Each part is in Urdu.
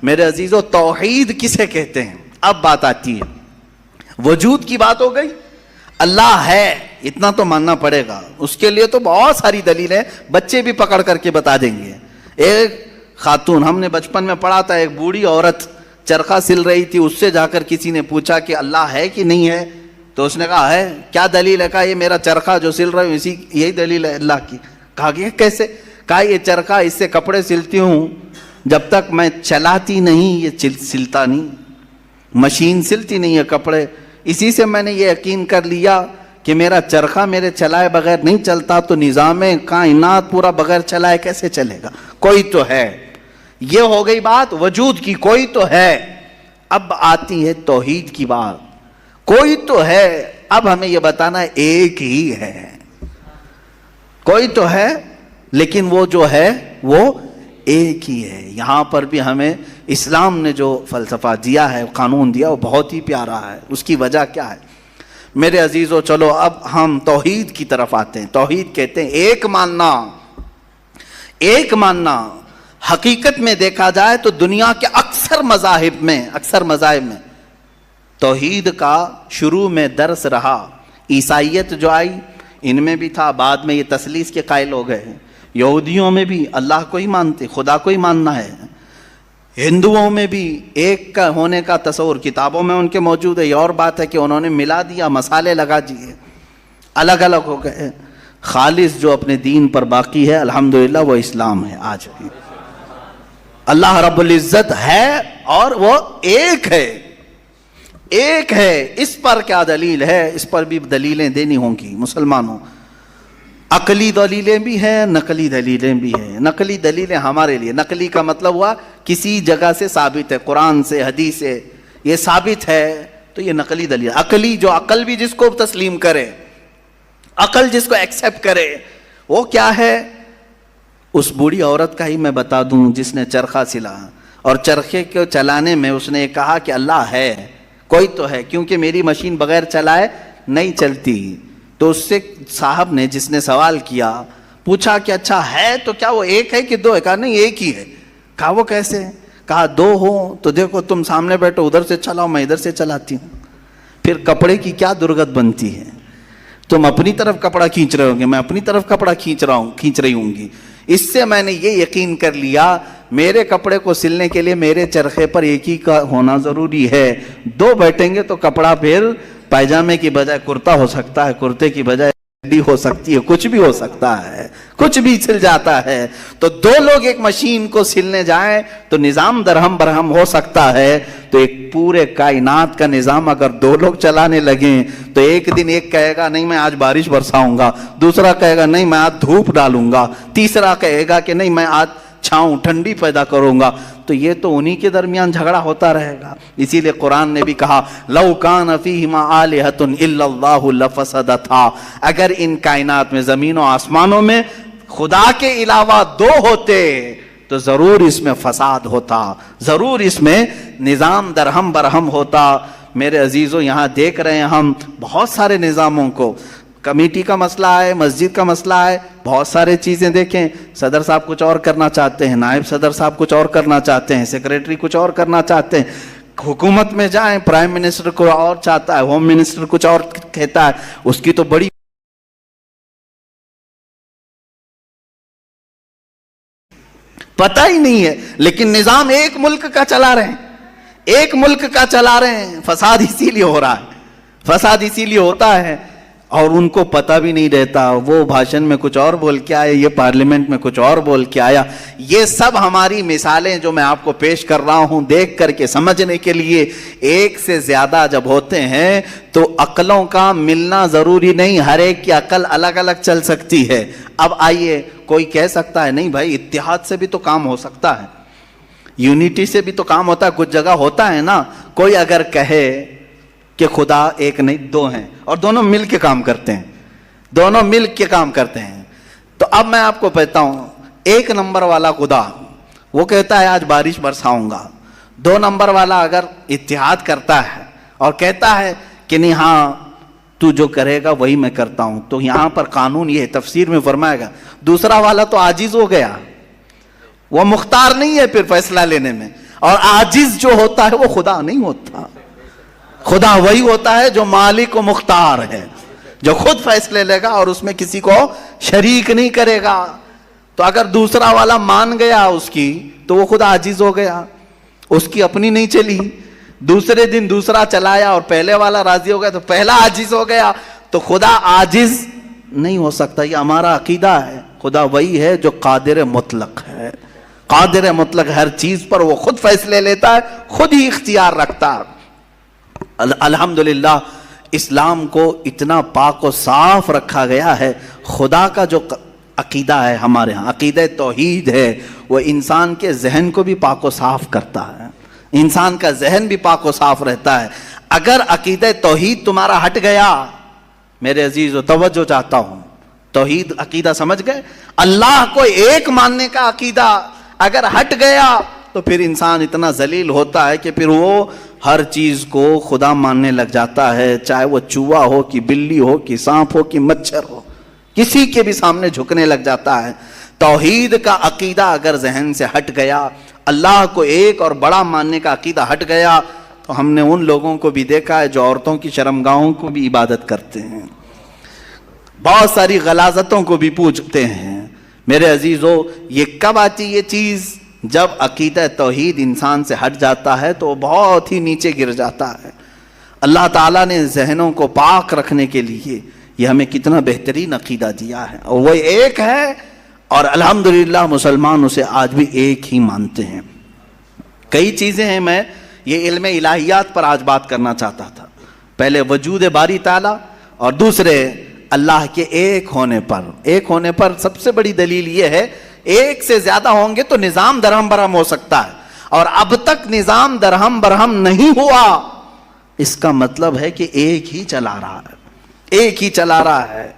میرے عزیزو توحید کسے کہتے ہیں؟ اب بات آتی ہے، وجود کی بات ہو گئی، اللہ ہے اتنا تو ماننا پڑے گا، اس کے لیے تو بہت ساری دلیلیں بچے بھی پکڑ کر کے بتا دیں گے۔ ایک خاتون، ہم نے بچپن میں پڑھا تھا، ایک بوڑھی عورت چرخہ سل رہی تھی، اس سے جا کر کسی نے پوچھا کہ اللہ ہے کہ نہیں ہے؟ تو اس نے کہا ہے۔ کیا دلیل ہے؟ کہا یہ میرا چرخہ جو سل رہا ہوں اسی یہی دلیل ہے اللہ کی۔ کہا کہ کیسے؟ کہا یہ چرخہ، اس سے کپڑے سلتی ہوں، جب تک میں چلاتی نہیں یہ سلتا نہیں، مشین سلتی نہیں ہے کپڑے، اسی سے میں نے یہ یقین کر لیا کہ میرا چرخہ میرے چلائے بغیر نہیں چلتا، تو نظام کائنات پورا بغیر چلائے کیسے چلے گا؟ کوئی تو ہے۔ یہ ہو گئی بات وجود کی، کوئی تو ہے۔ اب آتی ہے توحید کی بات، کوئی تو ہے، اب ہمیں یہ بتانا ایک ہی ہے۔ کوئی تو ہے لیکن وہ جو ہے وہ ایک ہی ہے۔ یہاں پر بھی ہمیں اسلام نے جو فلسفہ دیا ہے، قانون دیا، وہ بہت ہی پیارا ہے۔ اس کی وجہ کیا ہے میرے عزیزو؟ چلو اب ہم توحید کی طرف آتے ہیں۔ توحید کہتے ہیں ایک ماننا، ایک ماننا۔ حقیقت میں دیکھا جائے تو دنیا کے اکثر مذاہب میں توحید کا شروع میں درس رہا۔ عیسائیت جو آئی ان میں بھی تھا، بعد میں یہ تثلیث کے قائل ہو گئے۔ یہودیوں میں بھی اللہ کو ہی مانتے، خدا کو ہی ماننا ہے۔ ہندوؤں میں بھی ایک کا ہونے کا تصور کتابوں میں ان کے موجود ہے۔ یہ اور بات ہے کہ انہوں نے ملا دیا، مسالے لگا دیے، الگ الگ ہو گئے۔ خالص جو اپنے دین پر باقی ہے الحمدللہ وہ اسلام ہے آج بھی۔ اللہ رب العزت ہے اور وہ ایک ہے، ایک ہے۔ اس پر کیا دلیل ہے؟ اس پر بھی دلیلیں دینی ہوں گی مسلمانوں۔ عقلی دلیلیں بھی ہیں، نقلی دلیلیں بھی ہیں۔ نقلی دلیلیں ہمارے لیے، نقلی کا مطلب ہوا کسی جگہ سے ثابت ہے، قرآن سے، حدیث سے یہ ثابت ہے تو یہ نقلی دلیل۔ عقلی جو عقل بھی جس کو تسلیم کرے، عقل جس کو ایکسیپٹ کرے، وہ کیا ہے؟ اس بوڑھی عورت کا ہی میں بتا دوں جس نے چرخہ سلا، اور چرخے کو چلانے میں اس نے کہا کہ اللہ ہے، کوئی تو ہے، کیونکہ میری مشین بغیر چلائے نہیں چلتی۔ تو اس سے صاحب نے، جس نے سوال کیا، پوچھا کہ اچھا ہے تو کیا وہ ایک ہے کہ دو ہے؟ کہا نہیں ایک ہی ہے۔ کہا وہ کیسے؟ کہا دو ہوں تو دیکھو تم سامنے بیٹھو، ادھر سے چلاؤ، میں ادھر سے چلاتی ہوں، پھر کپڑے کی کیا درگت بنتی ہے؟ تم اپنی طرف کپڑا کھینچ رہے ہوں گے، میں اپنی طرف کپڑا کھینچ رہی ہوں گی۔ اس سے میں نے یہ یقین کر لیا میرے کپڑے کو سلنے کے لیے میرے چرخے پر ایک ہی کا ہونا ضروری ہے۔ دو بیٹھیں گے تو کپڑا پھر پائجامے کی بجائے کرتا ہو سکتا ہے، کرتے کی بجائے چڈی ہو سکتی ہے، کچھ بھی ہو سکتا ہے، کچھ بھی سل جاتا ہے۔ تو دو لوگ ایک مشین کو سلنے جائیں تو نظام درہم برہم ہو سکتا ہے، تو ایک پورے کائنات کا نظام اگر دو لوگ چلانے لگیں تو ایک دن ایک کہے گا نہیں میں آج بارش برساؤں گا، دوسرا کہے گا نہیں میں آج دھوپ ڈالوں گا، تیسرا کہے گا کہ نہیں میں آج چھاؤں ٹھنڈی پیدا کروں گا، تو یہ تو انہی کے درمیان جھگڑا ہوتا رہے گا۔ اسی لیے قرآن نے بھی کہا لو کان فیہما آلہۃ الا اللہ لفسدتا، اگر ان کائنات میں، زمین و آسمانوں میں خدا کے علاوہ دو ہوتے تو ضرور اس میں فساد ہوتا، ضرور اس میں نظام درہم برہم ہوتا۔ میرے عزیزو یہاں دیکھ رہے ہیں ہم بہت سارے نظاموں کو، کمیٹی کا مسئلہ ہے، مسجد کا مسئلہ ہے، بہت سارے چیزیں دیکھیں، صدر صاحب کچھ اور کرنا چاہتے ہیں، نائب صدر صاحب کچھ اور کرنا چاہتے ہیں، سیکریٹری کچھ اور کرنا چاہتے ہیں، حکومت میں جائیں پرائم منسٹر کو اور چاہتا ہے، ہوم منسٹر کچھ اور کہتا ہے، اس کی تو بڑی پتہ ہی نہیں ہے، لیکن نظام ایک ملک کا چلا رہے ہیں، ایک ملک کا چلا رہے ہیں۔ فساد اسی لیے ہو رہا ہے، فساد اسی لیے ہوتا ہے، اور ان کو پتہ بھی نہیں رہتا، وہ بھاشن میں کچھ اور بول کے آیا، یہ پارلیمنٹ میں کچھ اور بول کے آیا۔ یہ سب ہماری مثالیں جو میں آپ کو پیش کر رہا ہوں دیکھ کر کے سمجھنے کے لیے، ایک سے زیادہ جب ہوتے ہیں تو عقلوں کا ملنا ضروری نہیں، ہر ایک کی عقل الگ الگ چل سکتی ہے۔ اب آئیے، کوئی کہہ سکتا ہے نہیں بھائی اتحاد سے بھی تو کام ہو سکتا ہے، یونٹی سے بھی تو کام ہوتا ہے، کچھ جگہ ہوتا ہے نا۔ کوئی اگر کہے کہ خدا ایک نہیں دو ہیں اور دونوں مل کے کام کرتے ہیں، دونوں مل کے کام کرتے ہیں، تو اب میں آپ کو کہتا ہوں ایک نمبر والا خدا وہ کہتا ہے آج بارش برساؤں گا، دو نمبر والا اگر اتحاد کرتا ہے اور کہتا ہے کہ نہیں ہاں تو جو کرے گا وہی میں کرتا ہوں، تو یہاں پر قانون یہ تفسیر میں فرمائے گا دوسرا والا تو عاجز ہو گیا، وہ مختار نہیں ہے پھر فیصلہ لینے میں۔ اور عاجز جو ہوتا ہے وہ خدا نہیں ہوتا. خدا وہی ہوتا ہے جو مالک و مختار ہے, جو خود فیصلے لے گا اور اس میں کسی کو شریک نہیں کرے گا. تو اگر دوسرا والا مان گیا اس کی تو وہ خود عاجز ہو گیا, اس کی اپنی نہیں چلی. دوسرے دن دوسرا چلایا اور پہلے والا راضی ہو گیا تو پہلا عاجز ہو گیا. تو خدا عاجز نہیں ہو سکتا. یہ ہمارا عقیدہ ہے. خدا وہی ہے جو قادر مطلق ہے. قادر مطلق ہر چیز پر وہ خود فیصلے لیتا ہے, خود ہی اختیار رکھتا ہے. الحمدللہ اسلام کو اتنا پاک و صاف رکھا گیا ہے. خدا کا جو عقیدہ ہے ہمارے ہاں, عقیدہ توحید ہے, وہ انسان کے ذہن کو بھی پاک و صاف کرتا ہے. انسان کا ذہن بھی پاک و صاف رہتا ہے. اگر عقیدہ توحید تمہارا ہٹ گیا, میرے عزیز و توجہ چاہتا ہوں, توحید عقیدہ سمجھ گئے, اللہ کو ایک ماننے کا عقیدہ اگر ہٹ گیا تو پھر انسان اتنا ذلیل ہوتا ہے کہ پھر وہ ہر چیز کو خدا ماننے لگ جاتا ہے, چاہے وہ چوہا ہو کہ بلی ہو کہ سانپ ہو کہ مچھر ہو, کسی کے بھی سامنے جھکنے لگ جاتا ہے. توحید کا عقیدہ اگر ذہن سے ہٹ گیا, اللہ کو ایک اور بڑا ماننے کا عقیدہ ہٹ گیا, تو ہم نے ان لوگوں کو بھی دیکھا ہے جو عورتوں کی شرمگاہوں کو بھی عبادت کرتے ہیں, بہت ساری غلاظتوں کو بھی پوجتے ہیں. میرے عزیزو, یہ کب آتی یہ چیز؟ جب عقیدہ توحید انسان سے ہٹ جاتا ہے تو وہ بہت ہی نیچے گر جاتا ہے. اللہ تعالیٰ نے ذہنوں کو پاک رکھنے کے لیے یہ ہمیں کتنا بہترین عقیدہ دیا ہے, اور وہ ایک ہے, اور الحمدللہ مسلمان اسے آج بھی ایک ہی مانتے ہیں. کئی چیزیں ہیں, میں یہ علم الہیات پر آج بات کرنا چاہتا تھا. پہلے وجود باری تعالیٰ, اور دوسرے اللہ کے ایک ہونے پر. ایک ہونے پر سب سے بڑی دلیل یہ ہے, ایک سے زیادہ ہوں گے تو نظام درہم برہم ہو سکتا ہے, اور اب تک نظام درہم برہم نہیں ہوا. اس کا مطلب ہے کہ ایک ہی چلا رہا ہے, ایک ہی چلا رہا ہے.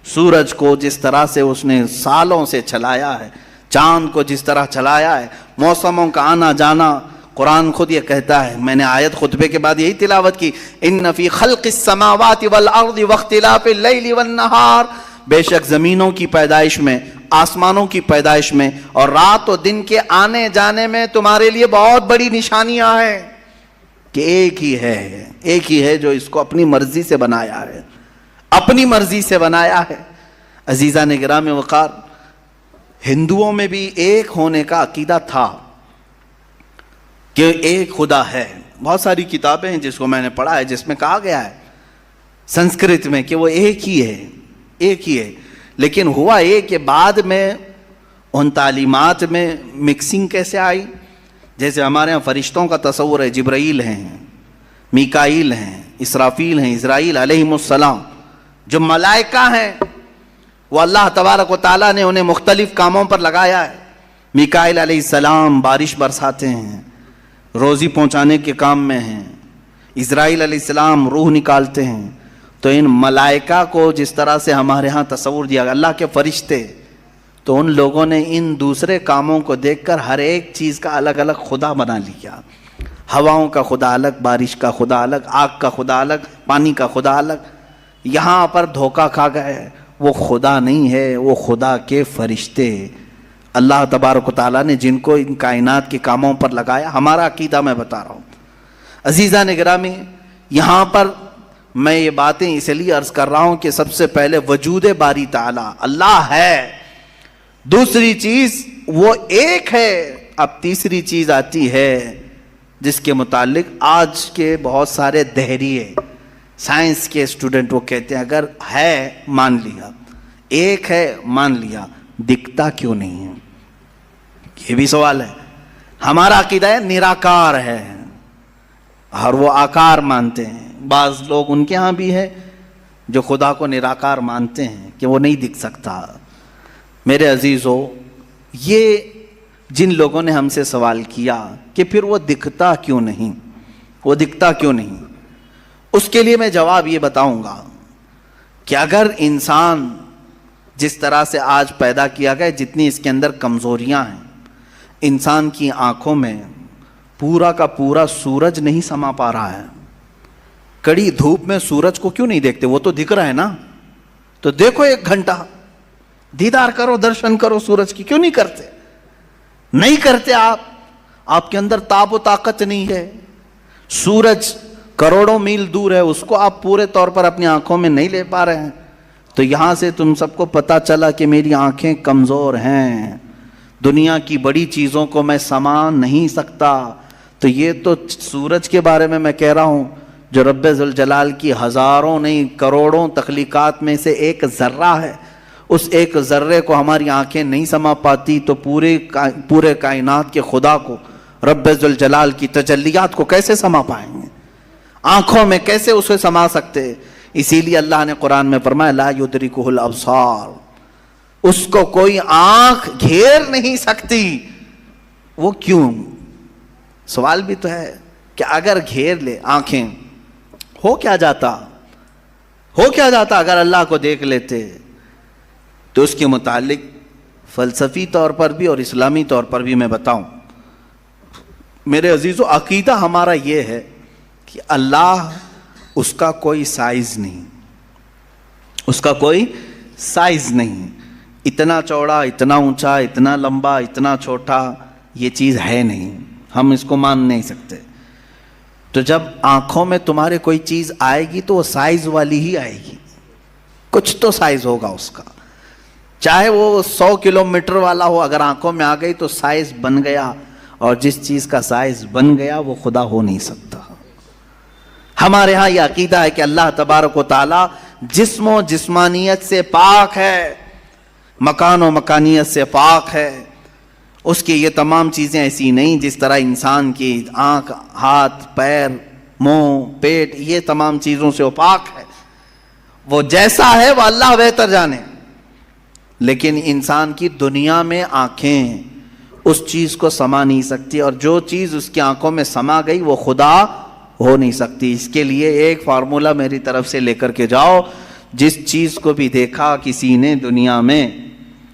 سورج کو جس طرح سے اس نے سالوں سے چلایا ہے, چاند کو جس طرح چلایا ہے, موسموں کا آنا جانا. قرآن خود یہ کہتا ہے, میں نے آیت خطبے کے بعد یہی تلاوت کی, ان فی خلق السماوات والارض واختلاف اللیل والنہار, بے شک زمینوں کی پیدائش میں, آسمانوں کی پیدائش میں, اور رات و دن کے آنے جانے میں تمہارے لیے بہت بڑی نشانیاں ہیں کہ ایک ہی ہے, ایک ہی ہے جو اس کو اپنی مرضی سے بنایا ہے, اپنی مرضی سے بنایا ہے. عزیزان گرامی وقار, ہندوؤں میں بھی ایک ہونے کا عقیدہ تھا کہ ایک خدا ہے. بہت ساری کتابیں ہیں جس کو میں نے پڑھا ہے جس میں کہا گیا ہے سنسکرت میں کہ وہ ایک ہی ہے, ایک ہی ہے. لیکن ہوا یہ کہ بعد میں ان تعلیمات میں مکسنگ کیسے آئی. جیسے ہمارے ہاں فرشتوں کا تصور ہے, جبرائیل ہیں, میکائیل ہیں, اسرافیل ہیں, اسرائیل علیہم السلام. جو ملائکہ ہیں وہ اللہ تبارک و تعالیٰ نے انہیں مختلف کاموں پر لگایا ہے. میکائیل علیہ السلام بارش برساتے ہیں, روزی پہنچانے کے کام میں ہیں. اسرائیل علیہ السلام روح نکالتے ہیں. تو ان ملائکہ کو جس طرح سے ہمارے ہاں تصور دیا گیا اللہ کے فرشتے, تو ان لوگوں نے ان دوسرے کاموں کو دیکھ کر ہر ایک چیز کا الگ الگ خدا بنا لیا. ہواؤں کا خدا الگ, بارش کا خدا الگ, آگ کا خدا الگ, پانی کا خدا الگ. یہاں پر دھوکہ کھا گئے, وہ خدا نہیں ہے, وہ خدا کے فرشتے. اللہ تبارک و تعالیٰ نے جن کو ان کائنات کے کاموں پر لگایا. ہمارا عقیدہ میں بتا رہا ہوں. عزیزان گرامی, یہاں پر میں یہ باتیں اس لیے عرض کر رہا ہوں کہ سب سے پہلے وجود باری تعالیٰ اللہ ہے, دوسری چیز وہ ایک ہے. اب تیسری چیز آتی ہے جس کے متعلق آج کے بہت سارے دہریے سائنس کے اسٹوڈنٹ وہ کہتے ہیں اگر ہے مان لیا, ایک ہے مان لیا, دکھتا کیوں نہیں ہے؟ یہ بھی سوال ہے. ہمارا عقیدہ ہے نراکار ہے, اور وہ آکار مانتے ہیں. بعض لوگ ان کے ہاں بھی ہے جو خدا کو نراکار مانتے ہیں کہ وہ نہیں دکھ سکتا. میرے عزیزو, یہ جن لوگوں نے ہم سے سوال کیا کہ پھر وہ دکھتا کیوں نہیں, وہ دکھتا کیوں نہیں, اس کے لیے میں جواب یہ بتاؤں گا کہ اگر انسان جس طرح سے آج پیدا کیا گیا, جتنی اس کے اندر کمزوریاں ہیں, انسان کی آنکھوں میں پورا کا پورا سورج نہیں سما پا رہا ہے. کڑی دھوپ میں سورج کو کیوں نہیں دیکھتے؟ وہ تو دکھ رہا ہے نا, تو دیکھو 1 گھنٹہ دیدار کرو, درشن کرو سورج کی. کیوں نہیں کرتے؟ نہیں کرتے آپ. آپ کے اندر تاب و طاقت نہیں ہے. سورج کروڑوں میل دور ہے, اس کو آپ پورے طور پر اپنی آنکھوں میں نہیں لے پا رہے ہیں. تو یہاں سے تم سب کو پتا چلا کہ میری آنکھیں کمزور ہیں, دنیا کی بڑی چیزوں کو میں سما نہیں سکتا. تو یہ تو سورج کے بارے میں کہہ رہا ہوں جو رب ذوالجلال کی ہزاروں نہیں کروڑوں تخلیقات میں سے ایک ذرہ ہے. اس ایک ذرے کو ہماری آنکھیں نہیں سما پاتی تو پورے کائنات کے خدا کو, رب ذوالجلال کی تجلیات کو کیسے سما پائیں گے؟ آنکھوں میں کیسے اسے سما سکتے؟ اسی لیے اللہ نے قرآن میں فرمایا لا یدرکہ الابصار, اس کو کوئی آنکھ گھیر نہیں سکتی. وہ کیوں؟ سوال بھی تو ہے کہ اگر گھیر لے آنکھیں, ہو کیا جاتا اگر اللہ کو دیکھ لیتے؟ تو اس کے متعلق فلسفی طور پر بھی اور اسلامی طور پر بھی میں بتاؤں. میرے عزیزو, عقیدہ ہمارا یہ ہے کہ اللہ, اس کا کوئی سائز نہیں, اس کا کوئی سائز نہیں. اتنا چوڑا, اتنا اونچا, اتنا لمبا, اتنا چھوٹا, یہ چیز ہے نہیں, ہم اس کو مان نہیں سکتے. تو جب آنکھوں میں تمہارے کوئی چیز آئے گی تو وہ سائز والی ہی آئے گی, کچھ تو سائز ہوگا اس کا, چاہے وہ 100 کلومیٹر والا ہو. اگر آنکھوں میں آ گئی تو سائز بن گیا, اور جس چیز کا سائز بن گیا وہ خدا ہو نہیں سکتا. ہمارے ہاں یہ عقیدہ ہے کہ اللہ تبارک و تعالی جسم و جسمانیت سے پاک ہے, مکان و مکانیت سے پاک ہے. اس کی یہ تمام چیزیں ایسی نہیں جس طرح انسان کی آنکھ, ہاتھ, پیر, منہ, پیٹ, یہ تمام چیزوں سے وہ پاک ہے. وہ جیسا ہے وہ اللہ بہتر جانے. لیکن انسان کی دنیا میں آنکھیں اس چیز کو سما نہیں سکتی, اور جو چیز اس کی آنکھوں میں سما گئی وہ خدا ہو نہیں سکتی. اس کے لیے ایک فارمولہ میری طرف سے لے کر کے جاؤ, جس چیز کو بھی دیکھا کسی نے دنیا میں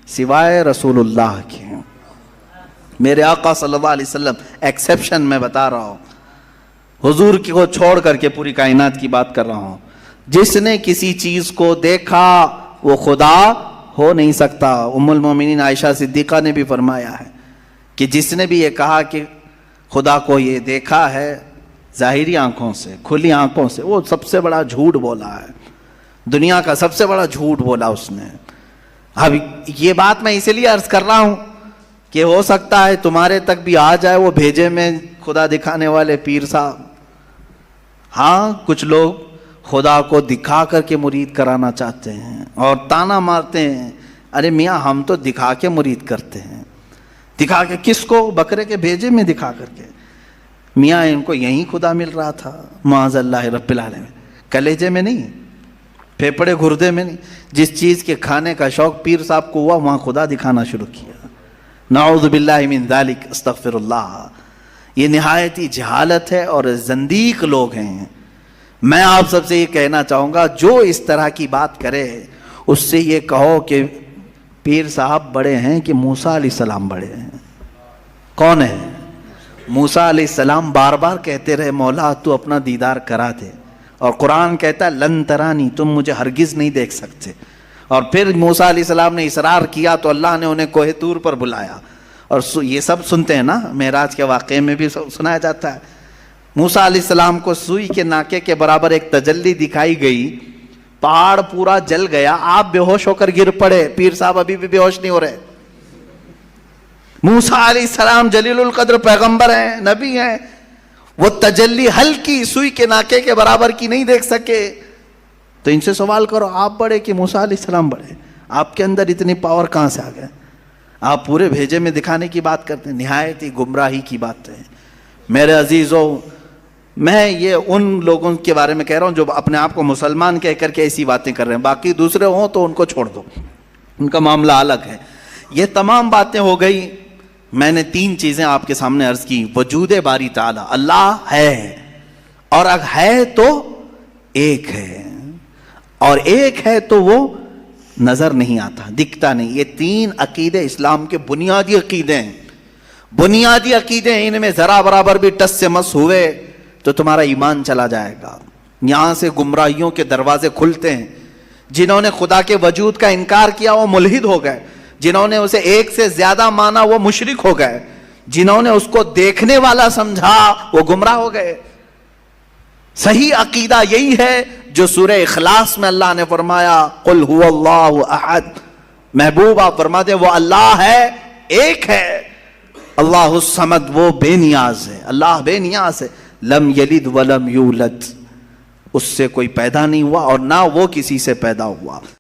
سوائے رسول اللہ کے, میرے آقا صلی اللہ علیہ وسلم ایکسیپشن میں بتا رہا ہوں, حضور کو چھوڑ کر کے پوری کائنات کی بات کر رہا ہوں, جس نے کسی چیز کو دیکھا وہ خدا ہو نہیں سکتا. ام المومنین عائشہ صدیقہ نے بھی فرمایا ہے کہ جس نے بھی یہ کہا کہ خدا کو یہ دیکھا ہے ظاہری آنکھوں سے, کھلی آنکھوں سے, وہ سب سے بڑا جھوٹ بولا ہے, دنیا کا سب سے بڑا جھوٹ بولا اس نے. اب یہ بات میں اسی لیے عرض کر رہا ہوں کہ ہو سکتا ہے تمہارے تک بھی آ جائے وہ بھیجے میں خدا دکھانے والے پیر صاحب. ہاں, کچھ لوگ خدا کو دکھا کر کے مرید کرانا چاہتے ہیں اور تانا مارتے ہیں, ارے میاں ہم تو دکھا کے مرید کرتے ہیں. دکھا کے کس کو؟ بکرے کے بھیجے میں دکھا کر کے. میاں ان کو یہیں خدا مل رہا تھا معاذ اللہ رب العالمین, کلیجے میں نہیں, پھیپڑے گردے میں نہیں. جس چیز کے کھانے کا شوق پیر صاحب کو ہوا وہاں خدا دکھانا شروع کیا. نعوذ باللہ من ذالک, استغفر اللہ. یہ نہایت ہی جہالت ہے اور زندیق لوگ ہیں. میں آپ سب سے یہ کہنا چاہوں گا جو اس طرح کی بات کرے اس سے یہ کہو کہ پیر صاحب بڑے ہیں کہ موسیٰ علیہ السلام بڑے ہیں. کون ہے؟ موسیٰ علیہ السلام بار بار کہتے رہے مولا تو اپنا دیدار کرا دے, اور قرآن کہتا ہے لن ترانی, تم مجھے ہرگز نہیں دیکھ سکتے. اور پھر موسیٰ علیہ السلام نے اصرار کیا تو اللہ نے انہیں کوہ طور پر بلایا. اور یہ سب سنتے ہیں نا, معراج کے واقعے میں بھی سنایا جاتا ہے. موسیٰ علیہ السلام کو سوئی کے ناکے کے برابر ایک تجلی دکھائی گئی, پہاڑ پورا جل گیا, آپ بے ہوش ہو کر گر پڑے. پیر صاحب ابھی بھی بے ہوش نہیں ہو رہے. موسیٰ علیہ السلام جلیل القدر پیغمبر ہیں, نبی ہیں, وہ تجلی ہلکی سوئی کے ناکے کے برابر کی نہیں دیکھ سکے. تو ان سے سوال کرو آپ بڑے کہ موسیٰ علیہ السلام بڑے؟ آپ کے اندر اتنی پاور کہاں سے آ گئے؟ آپ پورے بھیجے میں دکھانے کی بات کرتے ہیں, نہایت ہی گمراہی کی بات ہے. میرے عزیزوں, میں یہ ان لوگوں کے بارے میں کہہ رہا ہوں جو اپنے آپ کو مسلمان کہہ کر کے ایسی باتیں کر رہے ہیں. باقی دوسرے ہوں تو ان کو چھوڑ دو, ان کا معاملہ الگ ہے. یہ تمام باتیں ہو گئی. میں نے 3 چیزیں آپ کے سامنے عرض کی. وجود باری تعالی, اللہ ہے, اور اگر ہے تو ایک ہے, اور ایک ہے تو وہ نظر نہیں آتا, دکھتا نہیں. یہ 3 عقیدے اسلام کے بنیادی عقیدے ہیں. بنیادی عقیدے ہیں, ان میں ذرا برابر بھی ٹس سے مس ہوئے تو تمہارا ایمان چلا جائے گا. یہاں سے گمراہیوں کے دروازے کھلتے ہیں. جنہوں نے خدا کے وجود کا انکار کیا وہ ملحد ہو گئے, جنہوں نے اسے ایک سے زیادہ مانا وہ مشرک ہو گئے, جنہوں نے اس کو دیکھنے والا سمجھا وہ گمراہ ہو گئے۔ صحیح عقیدہ یہی ہے جو سورہ اخلاص میں اللہ نے فرمایا قل هو اللہ احد، محبوب آپ فرما دیں وہ اللہ ہے، ایک ہے، اللہ الصمد، وہ بے نیاز ہے، اللہ بے نیاز ہے، لم یلد ولم یولد، اس سے کوئی پیدا نہیں ہوا اور نہ وہ کسی سے پیدا ہوا۔